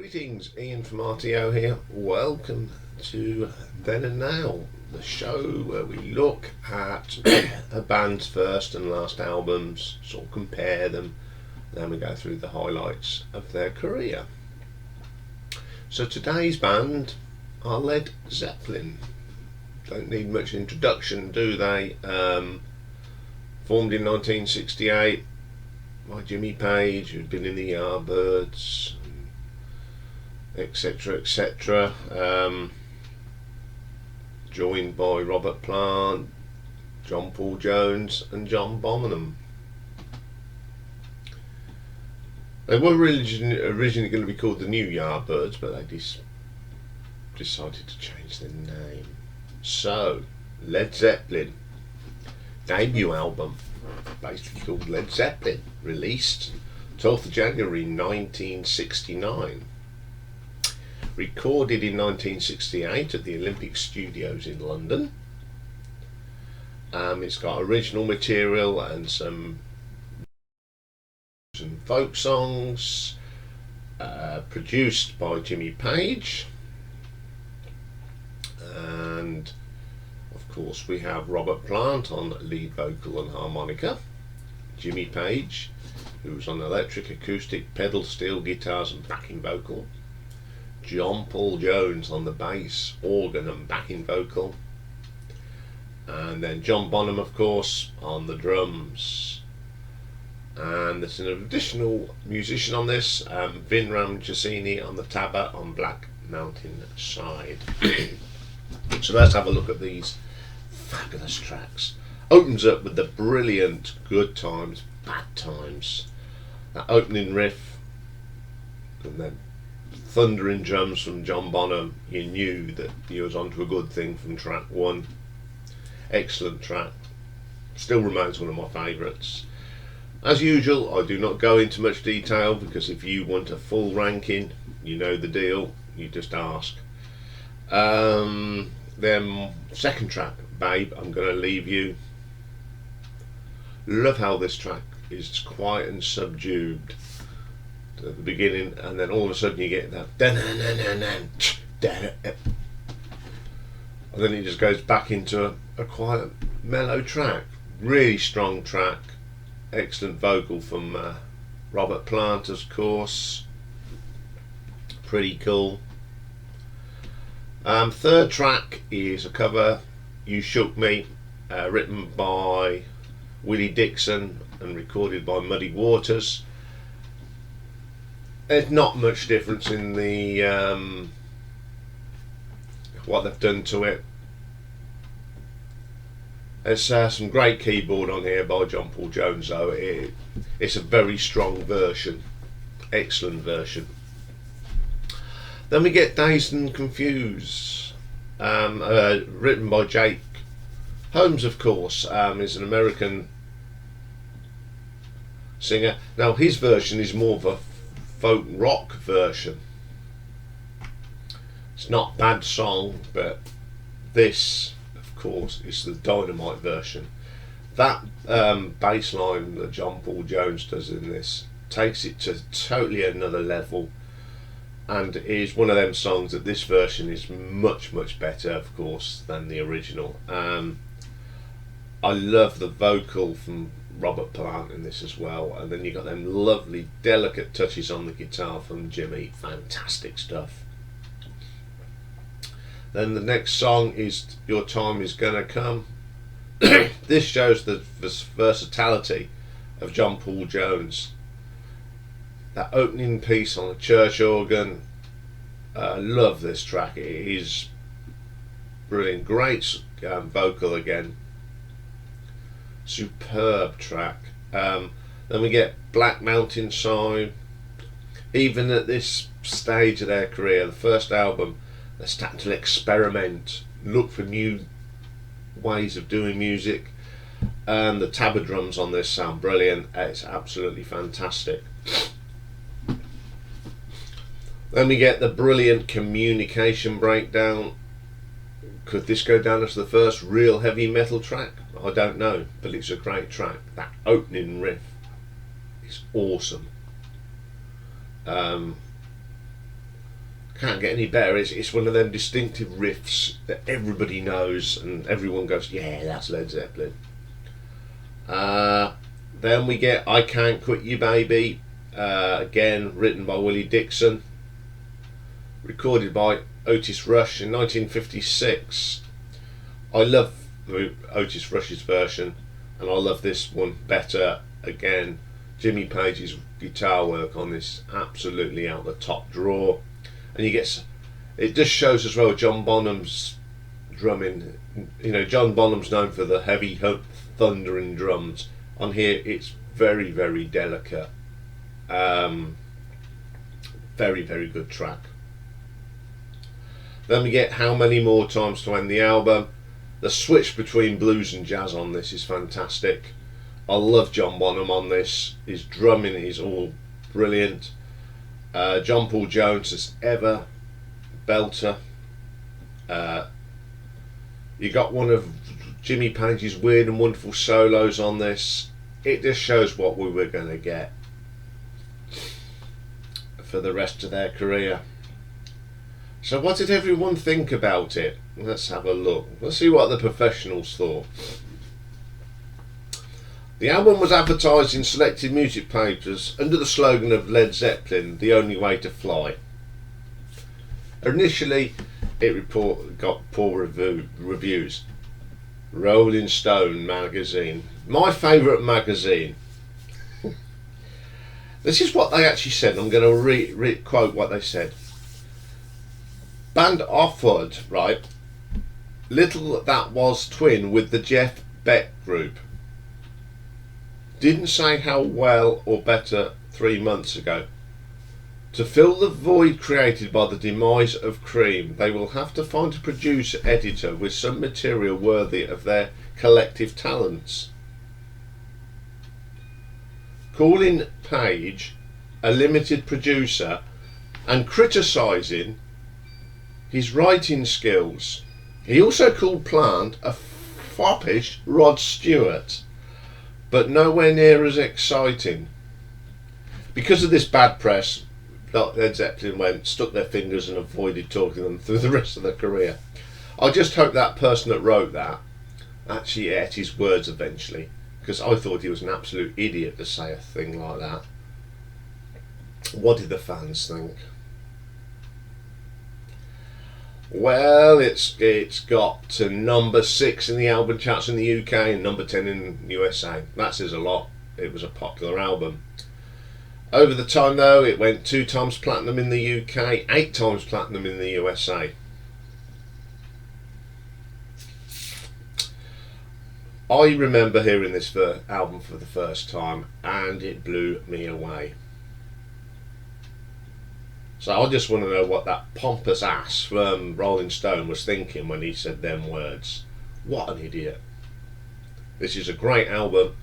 Greetings, Iain from RTO here. Welcome to Then and Now, the show where we look at a band's first and last albums, sort of compare them, then we go through the highlights of their career. So today's band are Led Zeppelin. Don't need much introduction, do they? Formed in 1968 by Jimmy Page, who'd been in the Yardbirds, etc, etc, joined by Robert Plant, John Paul Jones and John Bonham. They were originally going to be called the New Yardbirds, but they decided to change their name. So, Led Zeppelin, debut album, basically called Led Zeppelin, released 12th of January 1969. Recorded in 1968 at the Olympic Studios in London. It's got original material and some folk songs, produced by Jimmy Page, and of course we have Robert Plant on lead vocal and harmonica, Jimmy Page, who's on electric, acoustic, pedal steel guitars and backing vocal, John Paul Jones on the bass, organ and backing vocal, and then John Bonham of course on the drums. And there's an additional musician on this, Vinram Giacchini on the tabla on Black Mountain Side. So let's have a look at these fabulous tracks. Opens up with the brilliant Good Times, Bad Times. That opening riff and then thundering drums from John Bonham, you knew that he was onto a good thing from track one. Excellent track, still remains one of my favourites. As usual, I do not go into much detail because if you want a full ranking, you know the deal, you just ask. Then second track, Babe, I'm Gonna Leave You. Love how this track is quiet and subdued at the beginning, and then all of a sudden you get that, and then it just goes back into a quiet mellow track. Really strong track, excellent vocal from Robert Plant of course, pretty cool. Third track is a cover, You Shook Me, written by Willie Dixon and recorded by Muddy Waters. There's not much difference in the what they've done to it. There's some great keyboard on here by John Paul Jones though. It's a very strong version, excellent version. Then we get Dazed and Confused, written by Jake Holmes of course, is an American singer. Now his version is more of a folk rock version. It's not a bad song, but this of course is the dynamite version. That bass line that John Paul Jones does in this takes it to totally another level, and is one of them songs that this version is much better of course than the original. I love the vocal from Robert Plant in this as well, and then you got them lovely delicate touches on the guitar from Jimmy. Fantastic stuff. Then the next song is Your Time Is Gonna Come. This shows the versatility of John Paul Jones. That opening piece on the church organ, love this track. It is brilliant, great vocal again. Superb track. Then we get Black Mountain Side. Even at this stage of their career, the first album, they're starting to experiment, look for new ways of doing music, and the tabla drums on this sound brilliant. It's absolutely fantastic. Then we get the brilliant Communication Breakdown. Could this go down as the first real heavy metal track? I don't know, but it's a great track. That opening riff is awesome. can't get any better. It's one of them distinctive riffs that everybody knows and everyone goes, yeah, that's Led Zeppelin. Then we get I Can't Quit You Baby, again written by Willie Dixon, recorded by Otis Rush in 1956. I love Otis Rush's version, and I love this one better. Again, Jimmy Page's guitar work on this, absolutely out the top drawer. And it just shows as well John Bonham's drumming. You know, John Bonham's known for the heavy thundering drums. On here it's very, very delicate. Very, very good track. Then we get How Many More Times to End the Album. The switch between blues and jazz on this is fantastic. I love John Bonham on this. His drumming is all brilliant. John Paul Jones as ever, belter. You got one of Jimmy Page's weird and wonderful solos on this. It just shows what we were going to get for the rest of their career. So what did everyone think about it? Let's have a look. Let's see what the professionals thought. The album was advertised in selected music papers under the slogan of Led Zeppelin, the only way to fly. Initially, it got poor reviews. Rolling Stone magazine, my favourite magazine. This is what they actually said. I'm going to quote what they said. Band offered, right, little that was twin with the Jeff Beck group. Didn't say how well or better 3 months ago. To fill the void created by the demise of Cream, they will have to find a producer editor with some material worthy of their collective talents. Calling Page a limited producer and criticising his writing skills. He also called Plant a foppish Rod Stewart, but nowhere near as exciting. Because of this bad press, Led Zeppelin stuck their fingers and avoided talking them through the rest of their career. I just hope that person that wrote that actually ate his words eventually, because I thought he was an absolute idiot to say a thing like that. What did the fans think? Well, it's got to number 6 in the album charts in the UK and number 10 in the USA. That says a lot. It was a popular album. Over the time though, it went 2 times platinum in the UK, 8 times platinum in the USA. I remember hearing this album for the first time and it blew me away. So I just want to know what that pompous ass from Rolling Stone was thinking when he said them words. What an idiot. This is a great album.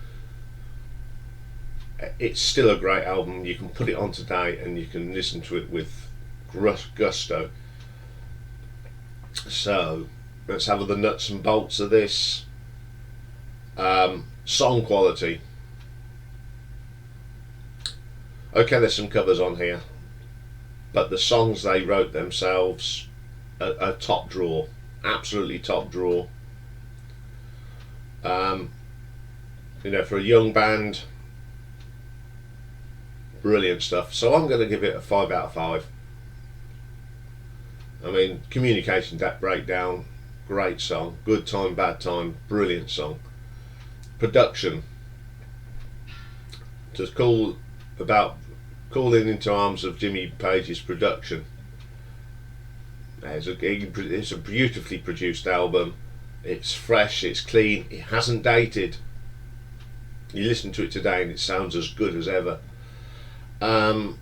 It's still a great album. You can put it on today and you can listen to it with gusto. So let's have the nuts and bolts of this. Song quality. Okay, there's some covers on here, but the songs they wrote themselves are top drawer, absolutely top drawer. You know, for a young band, brilliant stuff. So I'm going to give it a 5 out of 5. I mean, Communication Breakdown, great song. Good Time, Bad Time, brilliant song. Production, just calling into arms of Jimmy Page's production. It's a beautifully produced album. It's fresh, it's clean, it hasn't dated. You listen to it today and it sounds as good as ever. So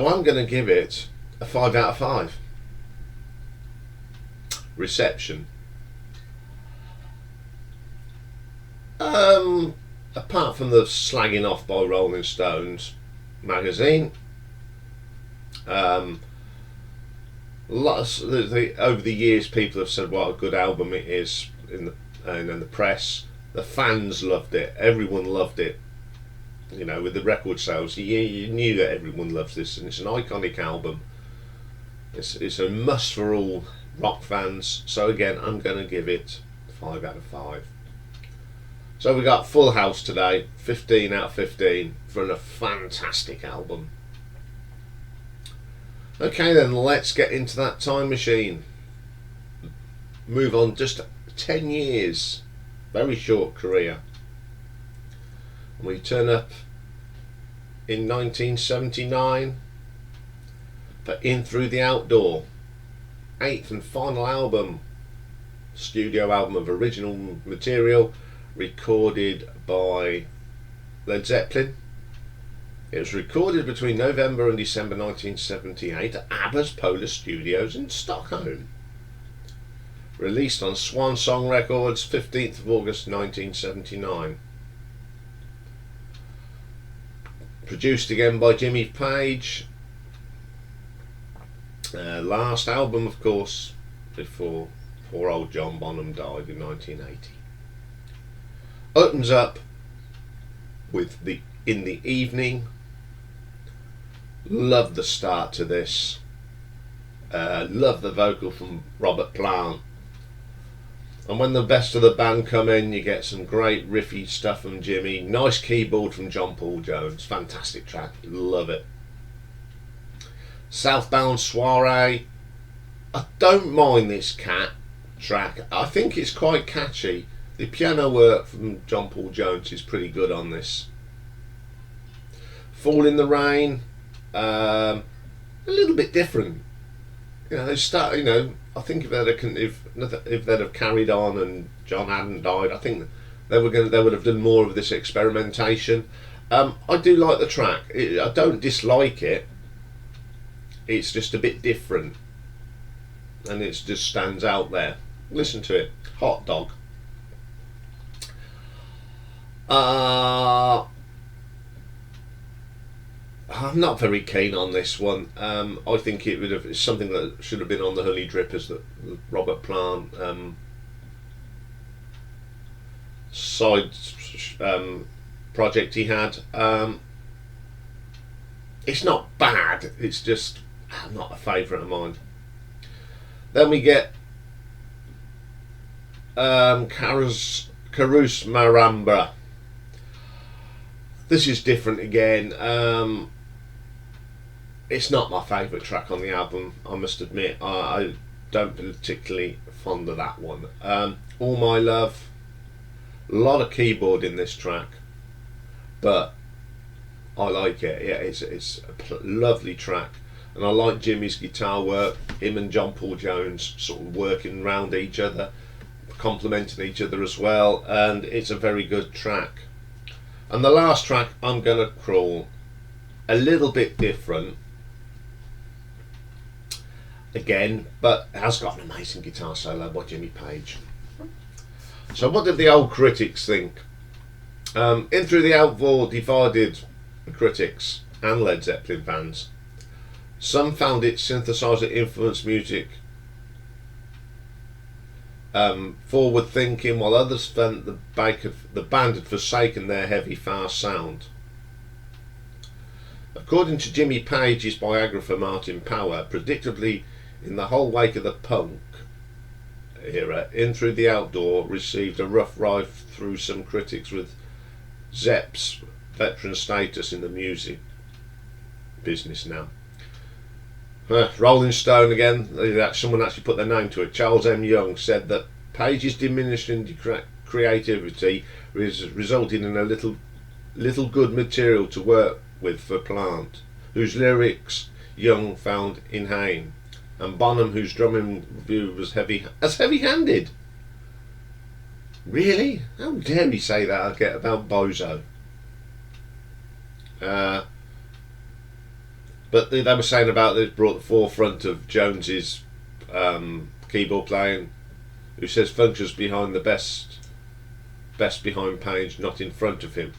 I'm going to give it a 5 out of 5. Reception. Apart from the slagging off by Rolling Stones magazine, over the years people have said what a good album it is in the press. The fans loved it, everyone loved it. You know, with the record sales, you knew that everyone loves this, and it's an iconic album. It's a must for all rock fans. So again, I'm going to give it 5 out of 5. So we got full house today, 15 out of 15 for a fantastic album. Okay then, let's get into that time machine. Move on just 10 years, very short career. We turn up in 1979 for In Through the Outdoor, 8th and final album, studio album of original material, recorded by Led Zeppelin. It was recorded between November and December 1978 at ABBA's Polar Studios in Stockholm. Released on Swan Song Records, 15th of August 1979. Produced again by Jimmy Page. Last album, of course, before poor old John Bonham died in 1980. Opens up with the In the Evening. Love the start to this. Love the vocal from Robert Plant. And when the best of the band come in, you get some great riffy stuff from Jimmy. Nice keyboard from John Paul Jones. Fantastic track. Love it. Southbound Soiree. I don't mind this track. I think it's quite catchy. The piano work from John Paul Jones is pretty good on this. Fall in the Rain. A little bit different. You know, they start. You know, I think if they'd have carried on and John hadn't died, I think they would have done more of this experimentation. I do like the track. I don't dislike it. It's just a bit different, and it just stands out there. Listen to it. Hot Dog. I'm not very keen on this one. I think it's something that should have been on the Honey Drippers, that Robert Plant side project he had. It's not bad. It's just not a favourite of mine. Then we get Carouselambra. This is different again. It's not my favourite track on the album, I must admit. I don't particularly fond of that one. All My Love, a lot of keyboard in this track, but I like it. Yeah, it's a lovely track, and I like Jimmy's guitar work. Him and John Paul Jones sort of working around each other, complementing each other as well, and it's a very good track. And the last track, I'm Gonna Crawl, a little bit different again, but has got an amazing guitar solo by Jimmy Page. So what did the old critics think? In Through the Outdoor divided the critics and Led Zeppelin fans. Some found it synthesizer influenced music, forward thinking, while others felt the band had forsaken their heavy, fast sound. According to Jimmy Page's biographer Martin Power, predictably, in the whole wake of the punk era, In Through the Outdoor received a rough ride through some critics, with Zepp's veteran status in the music business now. Rolling Stone again, someone actually put their name to it. Charles M. Young said that Page's diminishing creativity resulted in a little good material to work with for Plant, whose lyrics Young found inane, and Bonham, whose drumming view was heavy-handed. Really? How dare he say that about Bozo? But they were saying about this brought the forefront of Jones's keyboard playing, who says functions behind the best behind Page, not in front of him.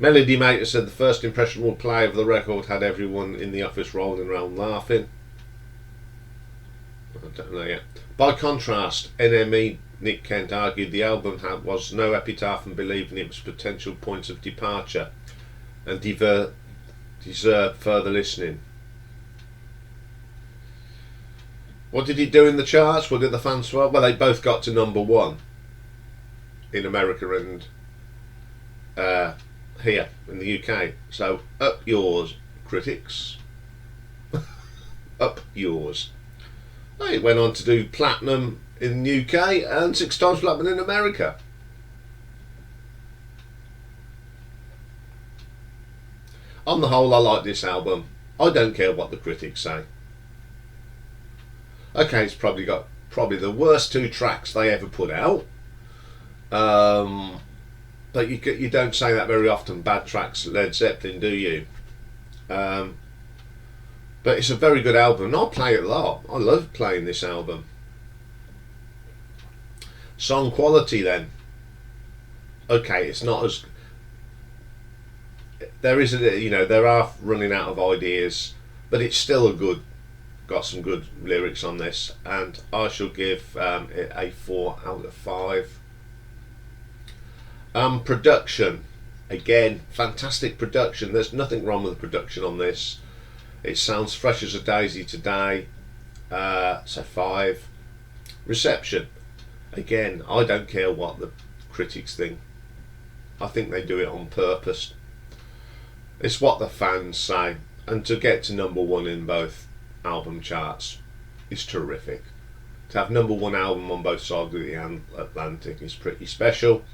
Melody Maker said the first impressionable play of the record had everyone in the office rolling around laughing. I don't know yet. By contrast, NME Nick Kent argued the album was no epitaph and believed in its potential points of departure and deserved further listening. What did he do in the charts? What did the fans swell? Well, they both got to #1 in America and here in the UK. So up yours, critics. Up yours. He went on to do platinum in the UK and 6 times platinum in America. On the whole, I like this album. I don't care what the critics say. Okay, it's probably got the worst 2 tracks they ever put out. But you don't say that very often. Bad tracks, Led Zeppelin, do you? But it's a very good album, and I'll play it a lot. I love playing this album. Song quality then. Okay, it's not as... There is there are running out of ideas, but it's still got some good lyrics on this, and I shall give it a 4 out of 5. Production, again, fantastic production. There's nothing wrong with the production on this. It sounds fresh as a daisy today, so 5. Reception, again, I don't care what the critics think. I think they do it on purpose. It's what the fans say, and to get to #1 in both album charts is terrific. To have #1 album on both sides of the Atlantic is pretty special.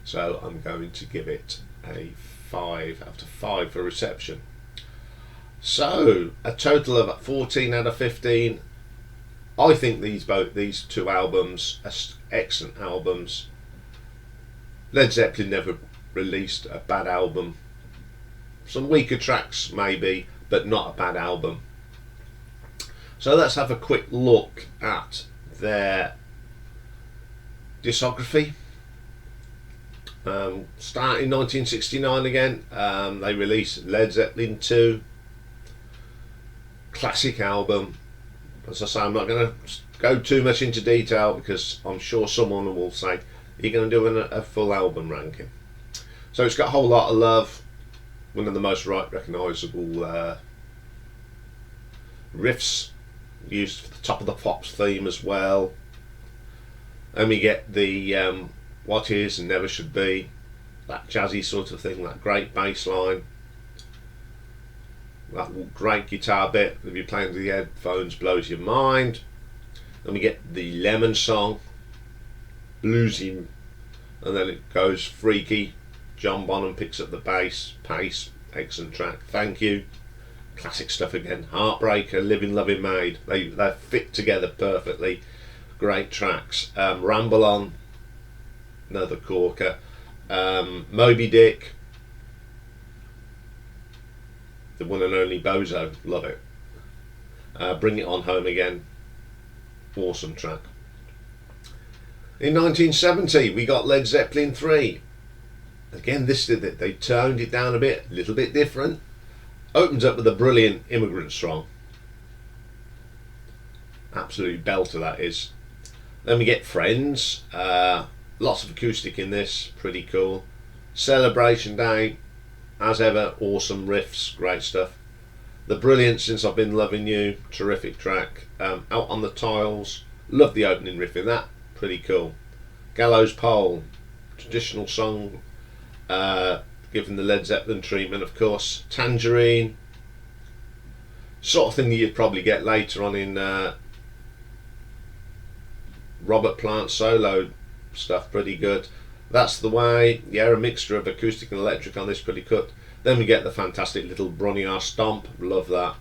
So I'm going to give it a 5 out of 5 for reception. So a total of 14 out of 15. I think these 2 albums are excellent albums. Led Zeppelin never released a bad album. Some weaker tracks maybe, but not a bad album. So let's have a quick look at their discography. Starting in 1969 again, they released Led Zeppelin II, classic album. As I say, I'm not going to go too much into detail because I'm sure someone will say you're going to do a full album ranking. So it's got a whole lot of love, one of the most recognisable riffs used for the Top of the Pops theme as well, and we get the What Is and Never Should Be, that jazzy sort of thing, that great bass line, that great guitar bit if you're playing with the headphones blows your mind. Then we get the Lemon song, bluesy, and then it goes freaky. John Bonham picks up the bass, pace, excellent track, Thank You, classic stuff again, Heartbreaker, Living Loving Maid, they fit together perfectly, great tracks. Ramble On, another corker. Moby Dick, the one and only Bozo, love it. Bring It On Home Again, awesome track. In 1970 we got Led Zeppelin III. Again, they toned it down a little bit different. Opens up with a brilliant Immigrant Song, absolute belter that is. Then we get Friends, lots of acoustic in this, pretty cool. Celebration Day, as ever, awesome riffs, great stuff. The Brilliant Since I've Been Loving You, terrific track. Out on the Tiles, love the opening riff in that, pretty cool. Gallows Pole, traditional song, given the Led Zeppelin treatment, of course. Tangerine, sort of thing that you'd probably get later on in Robert Plant's solo stuff, pretty good. That's the Way, yeah, a mixture of acoustic and electric on this, pretty good. Then we get the fantastic little Bronniar Stomp, love that.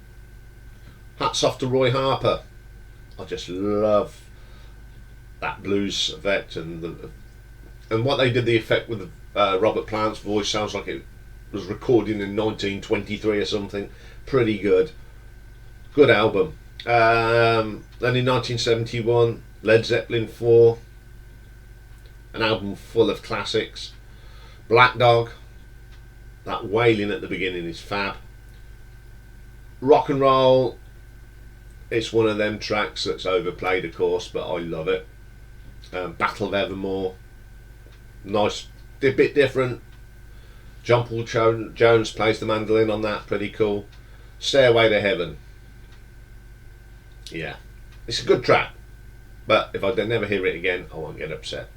Hats Off to Roy Harper, I just love that blues effect, and what they did the effect with Robert Plant's voice, sounds like it was recorded in 1923 or something, pretty good. Good album. Then in 1971, Led Zeppelin IV, an album full of classics. Black Dog, that wailing at the beginning is fab. Rock and Roll, it's one of them tracks that's overplayed, of course, but I love it. Battle of Evermore, nice, a bit different. John Paul Jones plays the mandolin on that, pretty cool. Stairway to Heaven, yeah, It's a good track, but if I never hear it again, I won't get upset.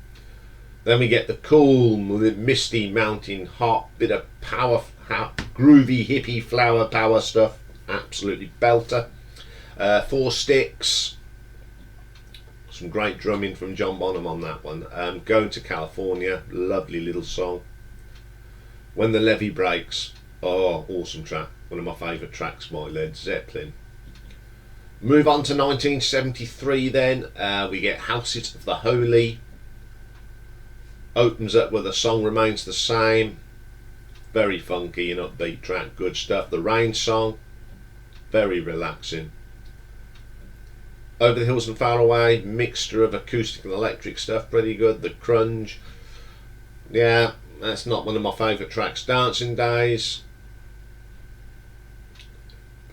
Then we get the cool, misty mountain, hot bit of power, groovy hippie flower power stuff. Absolutely belter. 4 Sticks. Some great drumming from John Bonham on that one. Going to California, lovely little song. When the Levee Breaks, oh, awesome track. One of my favourite tracks by Led Zeppelin. Move on to 1973 then. We get Houses of the Holy. Opens up with a song remains the same. Very funky and upbeat track, good stuff. The Rain Song, very relaxing. Over the Hills and Far Away, mixture of acoustic and electric stuff, pretty good. The Crunge, yeah, that's not one of my favourite tracks. Dancing Days,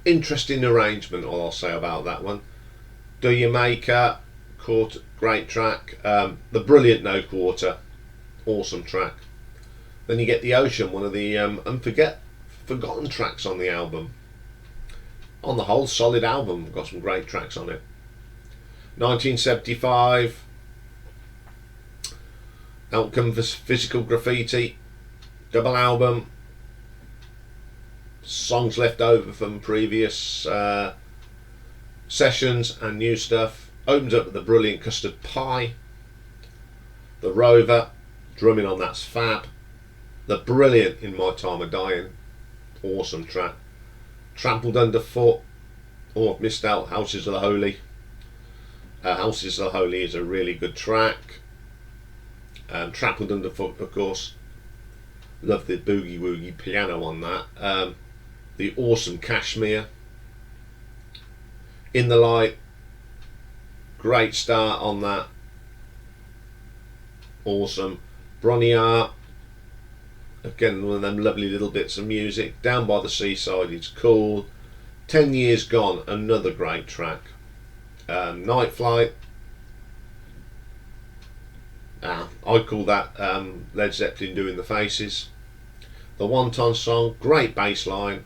interesting arrangement, all I'll say about that one. Do You Maker, Quarter, great track. The Brilliant No Quarter, awesome track. Then you get The Ocean, one of the forgotten tracks on the album. On the whole, solid album, got some great tracks on it. 1975, Outcome for Physical Graffiti, double album, songs left over from previous sessions and new stuff. Opens up with the brilliant Custard Pie. The Rover, drumming on that's fab. The brilliant In My Time of Dying, awesome track. Trampled Underfoot, oh, I've missed out, Houses of the Holy. Houses of the Holy is a really good track. Trampled Underfoot, of course. Love the boogie woogie piano on that. The awesome Kashmir. In the Light, great start on that. Awesome. Broniart, again one of them lovely little bits of music. Down by the Seaside, it's cool. 10 Years Gone, another great track. Night Flight, I call that Led Zeppelin doing the faces. The Wonton Song, great bass line.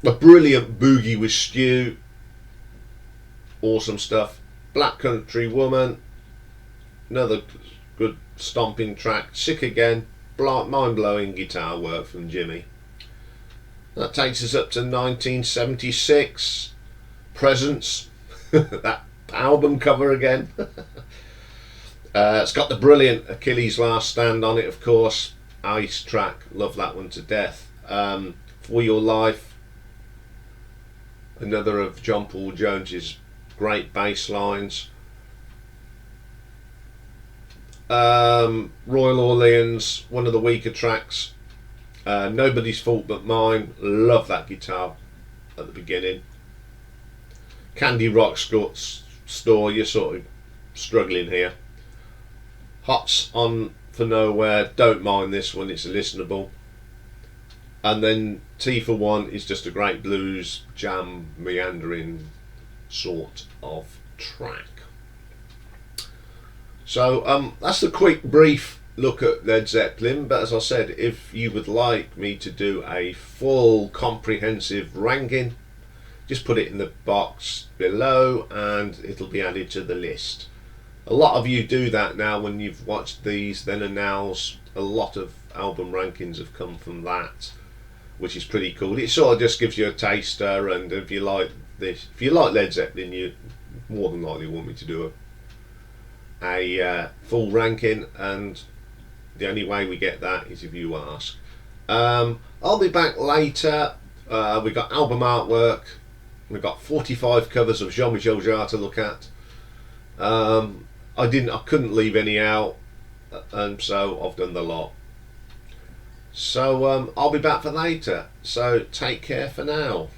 The brilliant Boogie with Stew, awesome stuff. Black Country Woman, another good stomping track. Sick Again, mind-blowing guitar work from Jimmy. That takes us up to 1976. Presents, that album cover again. It's got the brilliant Achilles' Last Stand on it, of course. Ice track, love that one to death. For Your Life, another of John Paul Jones's great bass lines. Royal Orleans, one of the weaker tracks. Nobody's Fault But Mine, love that guitar at the beginning. Candy Rock Store, you're sort of struggling here. Hots on For Nowhere, don't mind this one, it's listenable. And then T for One is just a great blues jam meandering sort of track. So that's a quick brief look at Led Zeppelin, but as I said, if you would like me to do a full comprehensive ranking, just put it in the box below and it'll be added to the list. A lot of you do that now when you've watched these Then and Nows. A lot of album rankings have come from that, which is pretty cool. It sort of just gives you a taster, and if you like this, if you like Led Zeppelin, you more than likely want me to do a full ranking, and the only way we get that is if you ask. I'll be back later. We've got album artwork, we've got 45 covers of Jean-Michel Jarre to look at. I couldn't leave any out, and so I've done the lot. So I'll be back for later, so take care for now.